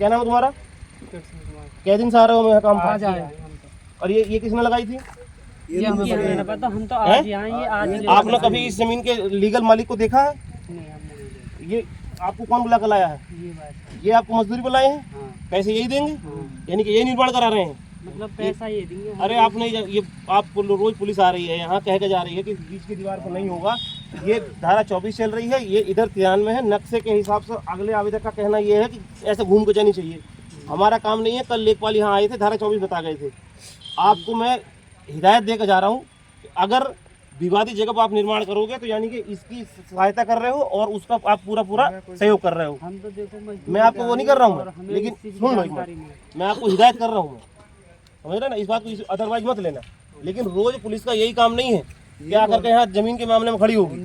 क्या नाम है तुम्हारा? क्या दिन से आ रहे हो मेरे काम पर? और ये किसने लगाई थी? ये हमें नहीं पता, हम तो आज ही आए हैं। आज आपने कभी इस जमीन के लीगल मालिक को देखा है? ये आपको कौन बुला कर लाया है? ये आपको मजदूरी बुलाए हैं? पैसे यही देंगे? यानी कि यही निर्माण करा रहे हैं? मतलब पैसा ये देंगे। अरे आपने ये आप रोज पुलिस आ रही है यहाँ कह के जा रही है कि बीच की दीवार पर नहीं होगा। ये धारा 24 चल रही है, ये इधर 93 में है। नक्शे के हिसाब से अगले आवेदक का कहना ये है कि ऐसे घूम के जानी चाहिए। हमारा काम नहीं है। कल लेखपाल यहाँ आए थे, धारा 24 बता गए थे। आपको मैं हिदायत दे के जा रहा हूँ, अगर विवादित जगह पर आप निर्माण करोगे तो यानी कि इसकी सहायता कर रहे हो और उसका आप पूरा सहयोग कर रहे हो। हम तो देखो मैं आपको वो नहीं कर रहा हूँ, लेकिन सुन लो, मैं आपको हिदायत कर रहा हूँ, समझ रहे ना? इस बात को अदरवाइज मत लेना। लेकिन रोज पुलिस का यही काम नहीं है क्या करके यहाँ जमीन के मामले में खड़ी होगी।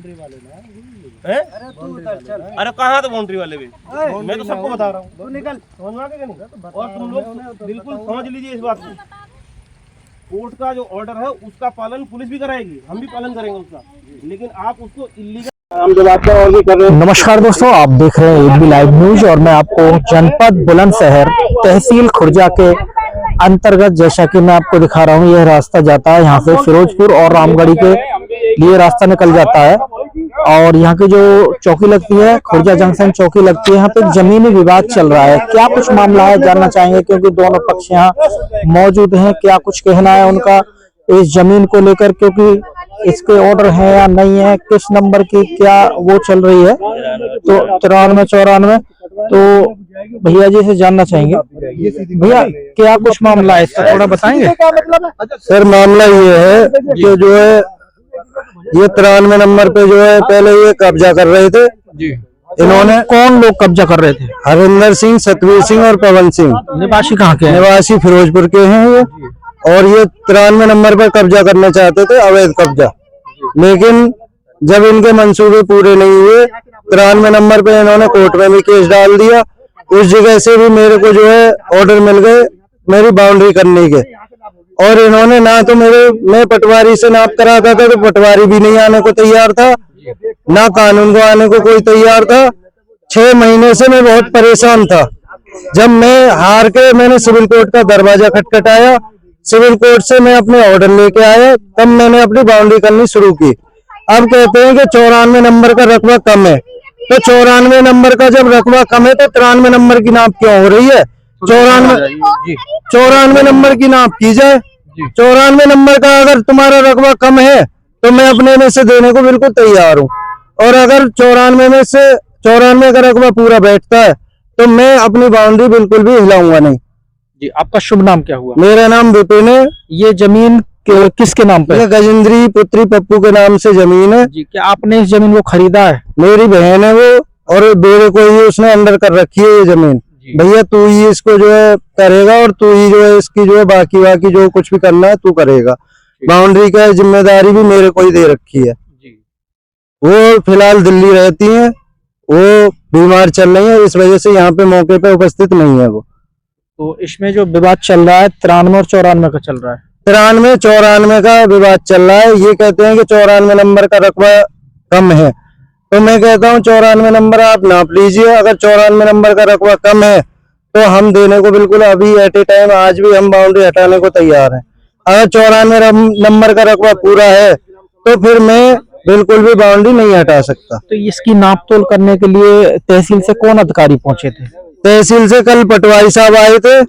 अरे कहाँ तो बाउंड्री वाले भी, मैं तो सबको बता रहा हूँ। निकल, समझ में आ गया नहीं? और तुम लोग बिल्कुल समझ लीजिए इस बात को, कोर्ट का जो ऑर्डर है उसका पालन पुलिस भी कराएगी, हम भी पालन करेंगे उसका, लेकिन आप उसको इल्लीगल। नमस्कार दोस्तों, आप देख रहे हैं एबी लाइव न्यूज और मैं आपको जनपद बुलंदशहर तहसील खुर्जा के अंतर्गत, जैसा कि मैं आपको दिखा रहा हूँ, यह रास्ता जाता है यहाँ से फिरोजपुर और रामगढ़ी के लिए रास्ता निकल जाता है। और यहाँ की जो चौकी लगती है, खुर्जा जंक्शन चौकी लगती है, यहाँ पे जमीनी विवाद चल रहा है। क्या कुछ मामला है जानना चाहेंगे, क्योंकि दोनों पक्ष यहाँ मौजूद हैं। क्या कुछ कहना है उनका इस जमीन को लेकर, क्योंकि इसके ऑर्डर है या नहीं है, किस नंबर की क्या वो चल रही है, तो 93-94। तो भैया जी से जानना चाहेंगे, भैया क्या कुछ मामला है इसका थोड़ा बताएंगे? सर मामला ये है कि जो है ये 93 नंबर पे जो है पहले ये कब्जा कर रहे थे जी। इन्होंने कौन लोग कब्जा कर रहे थे? हरिंदर सिंह, सतवीर सिंह और पवन सिंह। निवासी कहाँ के? निवासी फिरोजपुर के हैं ये। और ये 93 नंबर पर कब्जा करना चाहते थे, अवैध कब्जा। लेकिन जब इनके मंसूबे पूरे नहीं हुए, 93 नंबर पे इन्होंने कोर्ट में भी केस डाल दिया। उस जगह से भी मेरे को जो है ऑर्डर मिल गए मेरी बाउंड्री करने के। और इन्होंने ना तो मैं पटवारी से नाप कराता था तो पटवारी भी नहीं आने को तैयार था, ना कानून को आने को कोई तैयार था। 6 महीने से मैं बहुत परेशान था। जब मैं हार के मैंने सिविल कोर्ट का दरवाजा खटखटाया, सिविल कोर्ट से मैं अपने ऑर्डर लेके आया, तब मैंने अपनी बाउंड्री करनी शुरू की। अब कहते हैं कि 94 नंबर का रकबा कम है, तो 94 नंबर का जब रकबा कम है तो 93 नंबर की नाप क्यों हो रही है? 94 नंबर की नाप की जाए। 94 नंबर का अगर तुम्हारा रकबा कम है तो मैं अपने में से देने को बिल्कुल तैयार हूँ। और अगर 94 में से 94 का रकबा पूरा बैठता है तो मैं अपनी बाउंड्री बिल्कुल भी हिलाऊंगा नहीं जी। आपका शुभ नाम क्या हुआ? मेरा नाम विपिन है। ये जमीन किसके नाम पे? गजेंद्री पुत्री पप्पू के नाम से जमीन है जी। क्या आपने इस जमीन को खरीदा है? मेरी बहन है वो, और मेरे को ही उसने अंडर कर रखी है ये जमीन। भैया तू ही इसको जो है करेगा और तू ही जो है इसकी जो है बाकी जो कुछ भी करना है तू करेगा। बाउंड्री का जिम्मेदारी भी मेरे को ही दे रखी है। वो फिलहाल दिल्ली रहती हैं, वो बीमार चल रही है, इस वजह से यहाँ पे मौके पे उपस्थित नहीं है वो। तो इसमें जो विवाद चल रहा है 93 और 94 का चल रहा है? 93-94 का विवाद चल रहा है। ये कहते हैं कि 94 नंबर का रकबा कम है, तो मैं कहता हूँ 94 नंबर आप नाप लीजिए। अगर 94 नंबर का रकबा कम है तो हम देने को बिल्कुल अभी एट ए टाइम आज भी हम बाउंड्री हटाने को तैयार हैं। अगर 94 नंबर का रकबा पूरा है तो फिर मैं बिल्कुल भी बाउंड्री नहीं हटा सकता। तो इसकी नाप तोल करने के लिए तहसील से कौन अधिकारी पहुंचे थे? तहसील से कल पटवारी साहब आए थे।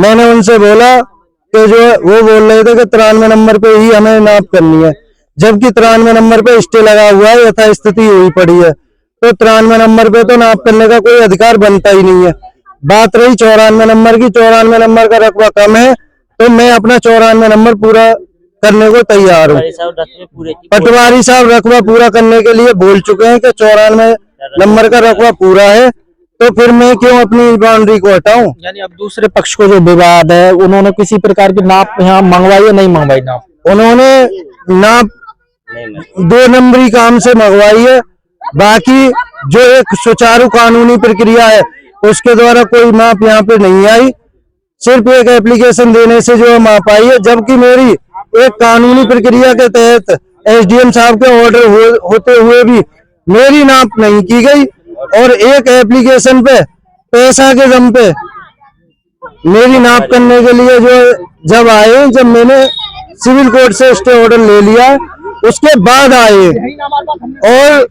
मैंने उनसे बोला कि जो वो बोल रहे थे कि 93 नंबर पे ही हमें नाप करनी है, जबकि 93 नंबर पे स्टे लगा हुआ है, यथास्थिति हुई पड़ी है। तो 93 नंबर पे तो नाप करने का कोई अधिकार बनता ही नहीं है। बात रही 94 नंबर की, 94 नंबर का रकबा कम है तो मैं अपना 94 नंबर पूरा करने को तैयार हूँ। पटवारी साहब रकबा पूरा करने के लिए बोल चुके हैं कि 94 नंबर का रकबा पूरा है, तो फिर मैं क्यों अपनी बाउंड्री को हटाऊं? यानी अब दूसरे पक्ष को जो विवाद है, उन्होंने किसी प्रकार की नाप यहाँ मंगवाई या नहीं मंगवाई? नाप उन्होंने नाप 2 नंबरी काम से मंगवाई है। बाकी जो एक सुचारू कानूनी प्रक्रिया है उसके द्वारा कोई माप यहाँ पे नहीं आई। सिर्फ एक एप्लीकेशन देने से जो माप आई है, जबकि मेरी एक कानूनी प्रक्रिया के तहत एसडीएम साहब के ऑर्डर होते हुए भी मेरी नाप नहीं की गई। और एक एप्लीकेशन पे पैसा के दम पे मेरी नाप करने के लिए जो जब आए, जब मैंने सिविल कोर्ट से स्टे ऑर्डर ले लिया उसके बाद आए, और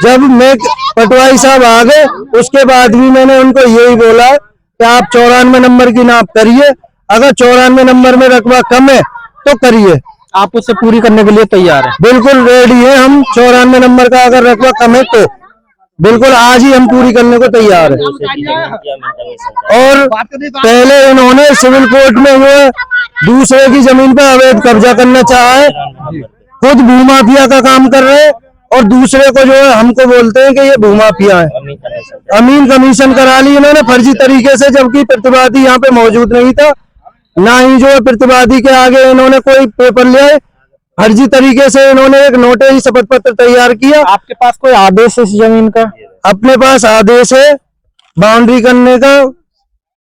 जब मैं पटवारी साहब आ गए उसके बाद भी मैंने उनको यही बोला कि आप 94 नंबर की नाप करिए, अगर 94 नंबर में रकबा कम है तो करिए। आप उससे पूरी करने के लिए तैयार हैं? बिल्कुल रेडी है हम, 94 नंबर का अगर रकबा कम है तो बिल्कुल आज ही हम पूरी करने को तैयार है। और पहले इन्होंने सिविल कोर्ट में जो दूसरे की जमीन पर अवैध कब्जा करना चाहा है, खुद भूमाफिया का काम कर रहे हैं, और दूसरे को जो है हमको बोलते हैं कि ये भूमाफिया है। अमीन कमीशन करा ली इन्होंने फर्जी तरीके से, जबकि प्रतिवादी यहाँ पे मौजूद नहीं था, ना ही जो है प्रतिवादी के आगे इन्होंने कोई पेपर लिया है। फर्जी तरीके से इन्होंने एक नोटिस शपथ पत्र तैयार किया। आपके पास कोई आदेश है इस जमीन का? अपने पास आदेश है बाउंड्री करने का,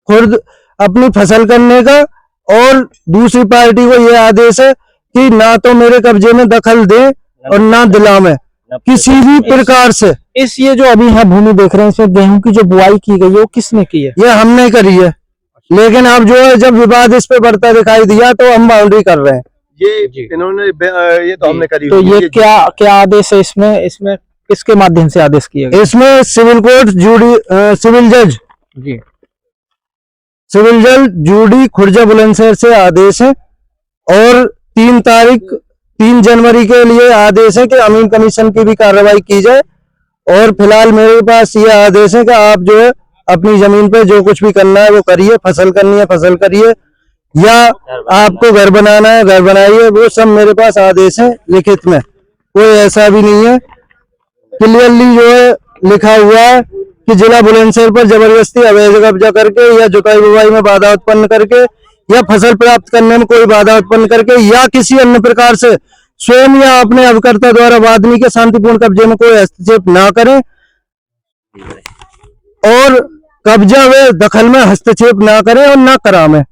खुद अपनी फसल करने का, और दूसरी पार्टी को यह आदेश है कि ना तो मेरे कब्जे में दखल दे और ना दिलावे किसी भी प्रकार से। इस ये जो अभी यहाँ भूमि देख रहे हैं इसमें गेहूं की जो बुआई की गई है वो किसने की है? ये हमने करी है, लेकिन अब जो है जब विवाद इस पे बढ़ता दिखाई दिया तो हम बाउंड्री कर रहे हैं। ये इन्होंने ये तो हमने करी तो हुई है। ये क्या आदेश है इसमें किसके माध्यम से आदेश किया गया? इसमें सिविल कोर्ट सिविल जज जी, सिविल जज जूडी खुर्जा बुलंदशहर से आदेश है, और 3 जनवरी के लिए आदेश है कि अमीन कमीशन की भी कार्रवाई की जाए। और फिलहाल मेरे पास ये आदेश है कि आप जो है अपनी जमीन पे जो कुछ भी करना है वो करिए, फसल करनी है फसल करिए, या आपको घर बनाना है घर बनाइए, वो सब मेरे पास आदेश है लिखित में। कोई ऐसा भी नहीं है, क्लियरली जो है लिखा हुआ है कि जिला बुलंदशहर पर जबरदस्ती अवैध कब्जा करके या जुताई बुवाई में बाधा उत्पन्न करके या फसल प्राप्त करने में कोई बाधा उत्पन्न करके या किसी अन्य प्रकार से स्वयं या अपने अभिकर्ता द्वारा वादनी के शांतिपूर्ण कब्जे में कोई हस्तक्षेप ना करें, और कब्जा व दखल में हस्तक्षेप ना करें और ना करावें।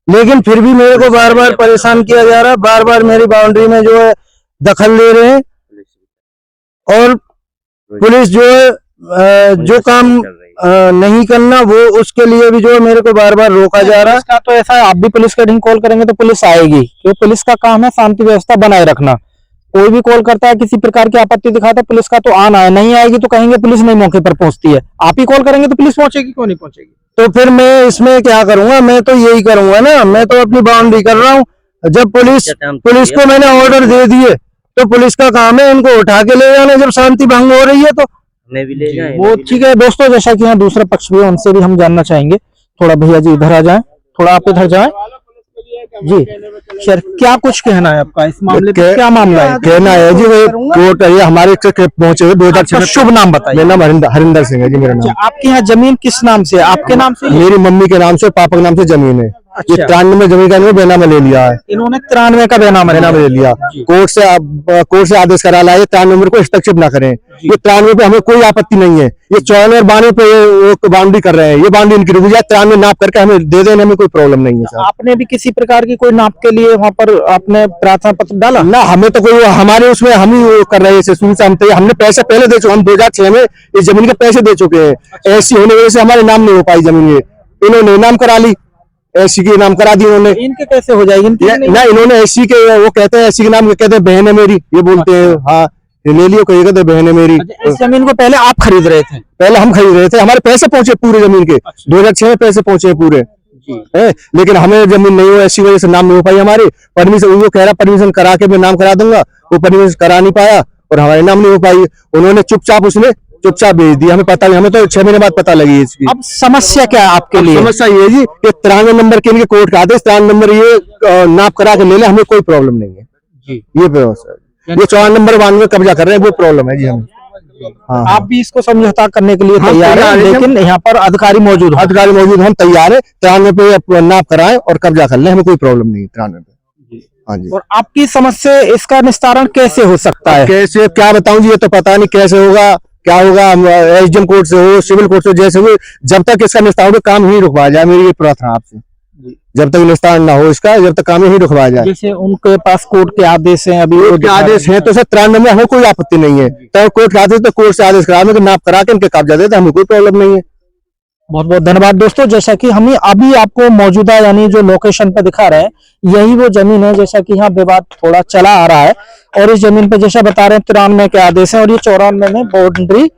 लेकिन फिर भी मेरे को बार बार परेशान किया जा रहा है, बार बार मेरी बाउंड्री में जो है दखल ले रहे हैं, और पुलिस जो है जो काम नहीं करना वो उसके लिए भी जो है मेरे को बार बार रोका जा रहा है। इसका तो ऐसा है, आप भी पुलिस का रिंग कॉल करेंगे तो पुलिस आएगी, क्योंकि पुलिस का काम है शांति व्यवस्था बनाए रखना। कोई भी कॉल करता है किसी प्रकार की आपत्ति दिखाता है, पुलिस का तो आना है, नहीं आएगी तो कहेंगे पुलिस नहीं मौके पर पहुंचती है। आप ही कॉल करेंगे तो पुलिस पहुंचेगी, क्यों नहीं पहुंचेगी? तो फिर मैं इसमें क्या करूंगा? मैं तो यही करूंगा ना, मैं तो अपनी बाउंड्री कर रहा हूँ। जब पुलिस को मैंने ऑर्डर दे दिए तो पुलिस का काम है इनको उठा के ले जाना, जब शांति भंग हो रही है तो हमें भी ले जाएं। वो ठीक है दोस्तों, जैसा कि यहाँ दूसरा पक्ष भी है उनसे भी हम जानना चाहेंगे। थोड़ा भैया जी इधर आ जाएं, थोड़ा आप इधर जाएं जी। सर क्या कुछ कहना है आपका इस मामले पे? क्या मामला है? कहना है जी, कोर्ट ये हमारे पहुंचे हुए 2006। शुभ नाम बताइए। मेरा नाम हरिंदर सिंह है जी। मेरा नाम। आपके यहाँ जमीन किस नाम से? आपके नाम से? मेरी मम्मी के नाम से, पापा के नाम से जमीन है। ये 93 में जमीन का इन्होंने बेनामा ले लिया है। इन्होंने 93 का बेनामा ले लिया। कोर्ट से आदेश करा लाया है 93 नंबर को हस्तक्षेप ना करें। ये 93 पे हमें कोई आपत्ति नहीं है। ये 94 और 92 पे बाउंड्री कर रहे हैं, ये बाउंड्री इनकी रुक जाए, 93 नाप करके हमें दे देने में कोई प्रॉब्लम नहीं है सर। आपने भी किसी प्रकार की कोई नाप के लिए वहाँ पर आपने प्रार्थना पत्र डाला? ना, हमें तो कोई हमारे उसमें हम ही कर रहे हैं। हमने पैसे पहले दे चुके, हम 2006 में इस जमीन के पैसे दे चुके हैं। ऐसी होने वजह से हमारे नाम नहीं हो पाई जमीन, ये इन्होंने नाम करा ली, ऐसी के नाम करा दी उन्होंने। इनके कैसे हो जाएगी? ना, इन्होंने ऐसी के वो कहते हैं, ऐसी के नाम कहते हैं बहन है मेरी, ये बोलते हैं। हाँ, ले लियो, कहिएगा तो बहन है मेरी। इस जमीन को पहले आप खरीद रहे थे? पहले हम खरीद रहे थे, हमारे पैसे पहुंचे पूरे जमीन के। 2006 में पैसे पहुंचे पूरे है, लेकिन हमें जमीन नहीं हो, ऐसी वजह से नाम नहीं हो पाई हमारी। परमिशन वो कह रहा परमिशन करा के मैं नाम करा दूंगा, वो परमिशन करा नहीं पाया और हमारे नाम नहीं हो पाई। उन्होंने चुपचाप भेज दिया, हमें पता नहीं, हमें तो 6 महीने बाद पता लगी इसकी। अब समस्या क्या है आपके लिए? समस्या ये है जी कि 93 नंबर के इनके कोर्ट का आदेश, 93 नंबर ये नाप करा के ले ले, हमें कोई प्रॉब्लम नहीं है जी। ये 94 नंबर बांध में कब्जा कर रहे हैं, वो प्रॉब्लम है जी हमें। हाँ, आप भी इसको समझौता करने के लिए तैयार हैं, लेकिन यहाँ पर अधिकारी मौजूद हम तैयार है। 93 पे नाप कराएं और कब्जा कर ले, हमें कोई प्रॉब्लम नहीं है 93 पे। हाँ जी। और आपकी समस्या इसका निस्तारण कैसे हो सकता है? कैसे क्या बताऊं जी, ये तो पता नहीं कैसे होगा, क्या होगा। एसडीएम कोर्ट से हो, सिविल कोर्ट से, जैसे हो, जब तक इसका निस्तारण काम ही रुकवाया जाए, मेरी ये प्रार्थना आपसे। जब तक निस्तारण ना हो इसका, जब तक काम ही रुकवाया जाए। जैसे उनके पास कोर्ट के आदेश हैं, अभी कोर्ट के आदेश हैं तो सर 93 में हमें कोई आपत्ति नहीं है। तो कोर्ट के आदेश तो कोर्ट से आदेश करा, नाप करा के इनके कब्जा देते, हमें कोई प्रॉब्लम नहीं है। बहुत बहुत धन्यवाद दोस्तों। जैसा कि हम अभी आपको मौजूदा यानी जो लोकेशन पे दिखा रहे हैं, यही वो जमीन है जैसा कि यहाँ विवाद थोड़ा चला आ रहा है। और इस जमीन पे जैसा बता रहे हैं 93 के आदेश हैं और ये 94 में बाउंड्री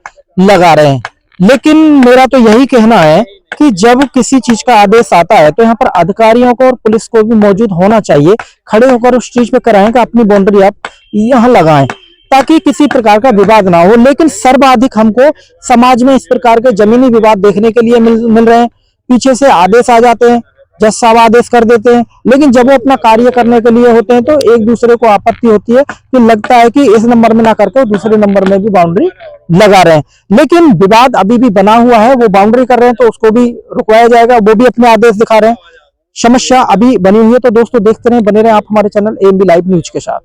लगा रहे हैं। लेकिन मेरा तो यही कहना है कि जब किसी चीज का आदेश आता है तो यहाँ पर अधिकारियों को और पुलिस को भी मौजूद होना चाहिए, खड़े होकर उस चीज पे कराएं कि अपनी बाउंड्री आप यहाँ लगाएं ताकि किसी प्रकार का विवाद ना हो। लेकिन सर्वाधिक हमको समाज में इस प्रकार के जमीनी विवाद देखने के लिए मिल रहे हैं। पीछे से आदेश आ जाते हैं, जज साहब आदेश कर देते हैं, लेकिन जब वो अपना कार्य करने के लिए होते हैं तो एक दूसरे को आपत्ति होती है कि लगता है कि इस नंबर में ना करके दूसरे नंबर में भी बाउंड्री लगा रहे हैं। लेकिन विवाद अभी भी बना हुआ है, वो बाउंड्री कर रहे हैं तो उसको भी रुकवाया जाएगा, वो भी अपने आदेश दिखा रहे हैं। समस्या अभी बनी हुई है। तो दोस्तों देखते रहे, बने रहे आप हमारे चैनल एएमबी लाइव न्यूज के साथ।